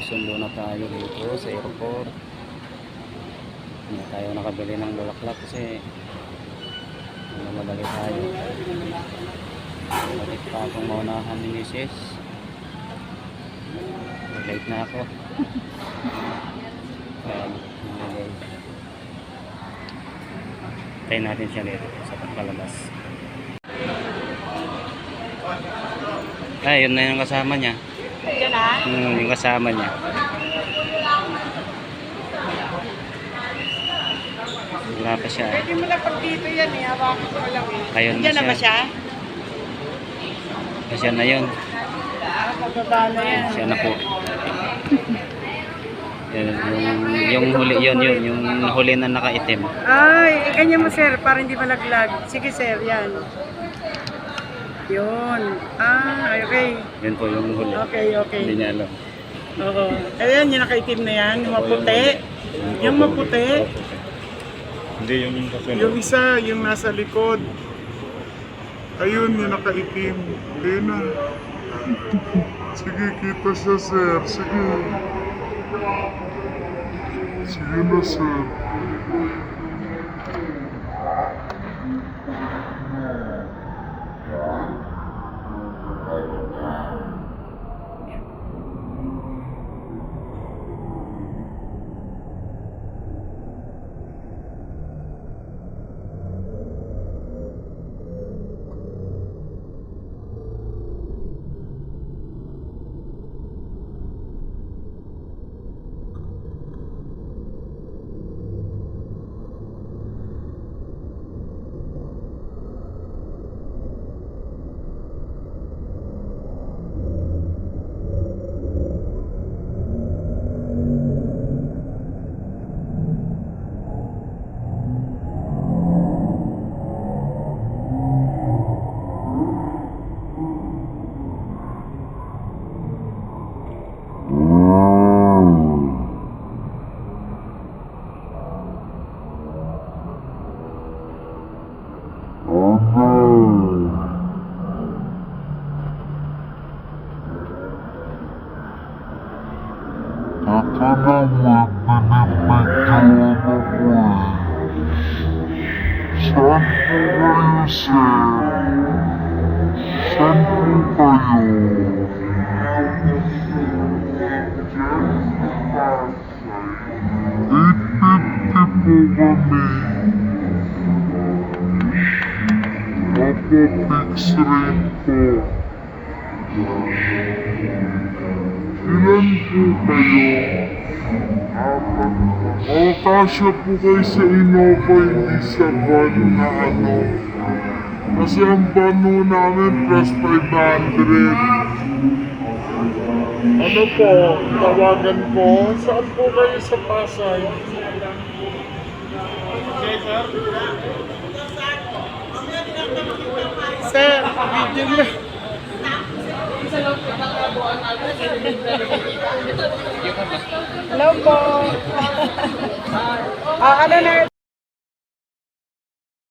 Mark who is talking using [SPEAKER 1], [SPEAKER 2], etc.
[SPEAKER 1] sundo na tayo dito sa airport. Hindi tayo nakabili ng bulaklak kasi madali tayo. Balik pa akong maunahan ni Mrs. Late na ako. Tayo natin siya dito sa pagpalabas. Ay, yun na yung kasama niya.
[SPEAKER 2] Yan na?
[SPEAKER 1] Yung kasama niya. Wala pa siya.
[SPEAKER 2] Pwede mo na pag dito yan eh. Hawakan ko lang eh.
[SPEAKER 1] Ayun
[SPEAKER 2] Yan na ba siya?
[SPEAKER 1] Siya na yun.
[SPEAKER 2] Pababa na yan.
[SPEAKER 1] Siya na po. Yan, yung huli yun, yung huli na nakaitim.
[SPEAKER 2] Ay, ganyan mo sir, para hindi malaglag. Sige sir, yan. Yun. Ah, okay.
[SPEAKER 1] Yun po yung huli.
[SPEAKER 2] Okay, okay.
[SPEAKER 1] Hindi niya alam.
[SPEAKER 2] Oo. Ayan, yung nakaitim na yan. Yung maputi. Yung maputi.
[SPEAKER 3] Hindi, yung kasunod.
[SPEAKER 4] Yung isa, yung nasa likod. Ayun, yung nakaitim. Ayun na. Sige, kita siya, sir. Sige. Sige na, sir. Saan po kayo? 8:50 po kami. Opo, fix rate po. Ilan po kayo? O, kasya po kayo sa Innova, hindi sa van na ano. Kasi ang van namin plus 500. Ano po, tawagan po? Saan po kayo sa Pasay?
[SPEAKER 2] Sir, video mo. Hello po. Ano na